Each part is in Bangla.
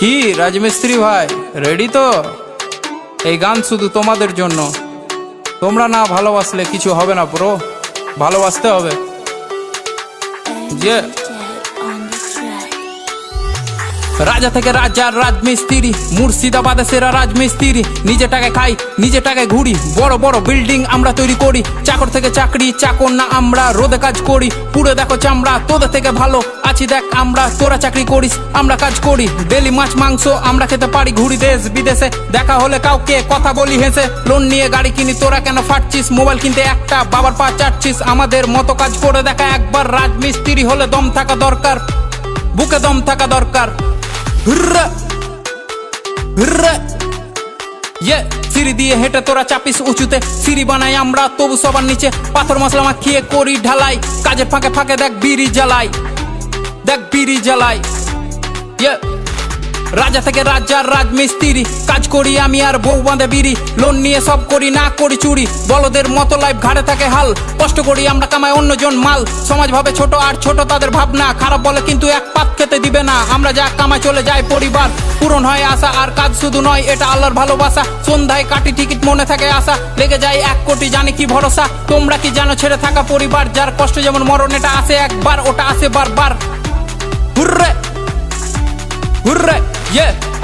কি রাজমিস্ত্রি ভাই রেডি তো? এই গান শুধু তোমাদের জন্য। তোমরা না ভালোবাসলে কিছু হবে না ব্রো, ভালোবাসতে হবে। যে রাজা থেকে রাজার রাজমিস্ত্রি, মুর্শিদাবাদে সেরা রাজমিস্ত্রি। নিজে টাকায় খাই, নিজে টাকায় ঘুরি, বড় বড় বিল্ডিং আমরা তৈরি করি। চাকর থেকে চাকরি, চাকর না আমরা, রোদে কাজ করি, পুরো দেখো চামড়া। তোদের থেকে ভালো আছি দেখ আমরা, তোরা চাকরি করিস আমরা কাজ করি। ডেলি মাছ মাংস আমরা খেতে পারি, ঘুরি দেশ বিদেশে। দেখা হলে কাউকে কথা বলি হেসে। লোন নিয়ে গাড়ি কিনি, তোরা কেন ফাটছিস? মোবাইল কিনতে একটা বাবার পা চাটছিস। আমাদের মতো কাজ করে দেখা একবার। রাজমিস্ত্রি হলে দম থাকা দরকার, বুকে দম থাকা দরকার। সিঁড়ি দিয়ে হেঁটে তোরা চাপিস উঁচুতে, সিঁড়ি বানাই আমরা তবু সবার নিচে। পাথর মশলা মাখিয়ে করি ঢালাই, কাজের ফাঁকে ফাঁকে দেখ বিড়ি জ্বালাই, দেখ বিড়ি জ্বালাই। রাজা থেকে রাজার রাজমিস্ত্রি, কাজ করি আমি আর বউ বাঁধে বিড়ি। লোন নিয়ে সব করি, না করি চুরি, বলদের মতো লাইফ ঘাড়ে থাকে হাল। কষ্ট করি আমরা, কামাই অন্যজন মাল। সমাজ ভাবে ছোট আর ছোট তাদের ভাবনা, খারাপ বলে কিন্তু এক পাত খেতে দিবে না। আমরা যা কামাই চলে যায় পরিবার, পূরণ হয় আশা। আর কাজ শুধু নয়, এটা আল্লাহর ভালোবাসা। সন্ধ্যায় কাটি টিকিট, মনে থাকে আশা। লেগে যায় 1 কোটি, জানি কি ভরসা। তোমরা কি জানো ছেড়ে থাকা পরিবার? যার কষ্ট যেমন মরণ, এটা আসে একবার, ওটা আসে বারবার। হুররে হুররে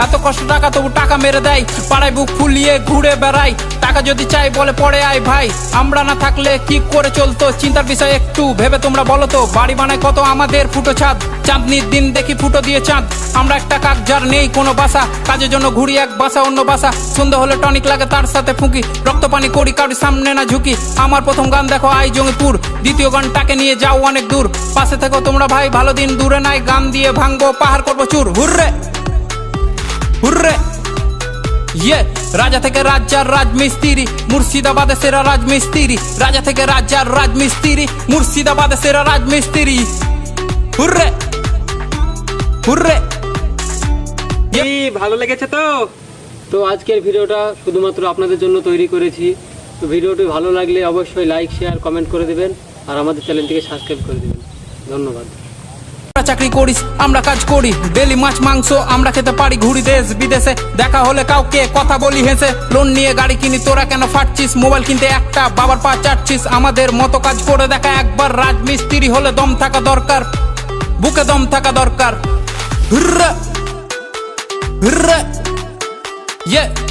এত কষ্ট টাকা তবু টাকা মেরে দেয়। পাড়ায় বুক ফুলিয়ে ঘুরে বেড়াই, টাকা যদি চাই বলে পড়ে আয় ভাই। আমরা না থাকলে কি করে চলতো? চিন্তার বিষয় একটু ভেবে তোমরা বলো তো। বাড়ি বানায় কত আমাদের ফুটো ছাদ, চাঁদনির দিন দেখি ফুটো দিয়ে চাঁদ। আমরা একটা কাক যার নেই কোনো বাসা, কাজের জন্য ঘুরি এক বাসা অন্য বাসা। সন্ধ্যা হলে টনিক লাগে তার সাথে ফুঁকি, রক্ত পানি করি কাউরি সামনে না ঝুঁকি। আমার প্রথম গান দেখো আই জঙ্গিপুর, দ্বিতীয় গানটাকে নিয়ে যাও অনেক দূর। পাশে থেকো তোমরা ভাই, ভালো দিন দূরে নাই। গান দিয়ে ভাঙবো পাহাড়, করবো চুর। হুররে হুররে রাজা থেকে রাজার রাজমিস্ত্রি, মুর্শিদাবাদে সেরা রাজমিস্ত্রি। রাজা থেকে রাজার রাজমিস্ত্রি, মুর্শিদাবাদে সেরা রাজমিস্ত্রি। Hooray hooray. ভালো লেগেছে তো? তো আজকের ভিডিওটা শুধুমাত্র আপনাদের জন্য তৈরি করেছি। তো ভিডিওটি ভালো লাগলে অবশ্যই লাইক শেয়ার কমেন্ট করে দেবেন, আর আমাদের চ্যানেলটিকে সাবস্ক্রাইব করে দেবেন। ধন্যবাদ। চাকরি করিস আমরা কাজ করি, ডেলি মাছ মাংস আমরা খেতে পারি, ঘুরি দেশ বিদেশে। দেখা হলে কাউকে কথা বলি হেসে। লোন নিয়ে গাড়ি কিনি, তোরা কেন ফাটছিস? মোবাইল কিনতে একটা বাবার পা চাটছিস। আমাদের মতো কাজ করে দেখা একবার। রাজমিস্ত্রি হলে দম থাকা দরকার, বুকে দম থাকা দরকার।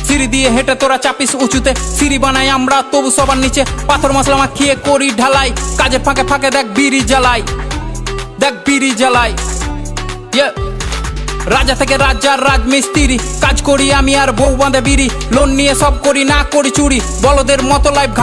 সিঁড়ি দিয়ে হেঁটে তোরা চাপিস উঁচুতে, সিঁড়ি বানাই আমরা তবু সবার নিচে। পাথর মশলা মাখিয়ে করি ঢালাই, কাজের ফাঁকে ফাঁকে দেখ বিড়ি জ্বালাই, দেখ বিড়ি জ্বালাই। রাজা থেকে রাজার রাজমিস্ত্রি, কাজ করি আমি আর বউ বাঁধে বিড়ি। লোন নিয়ে সব করি, না করি চুরি, বলদের মতো লাইফ ঘাট।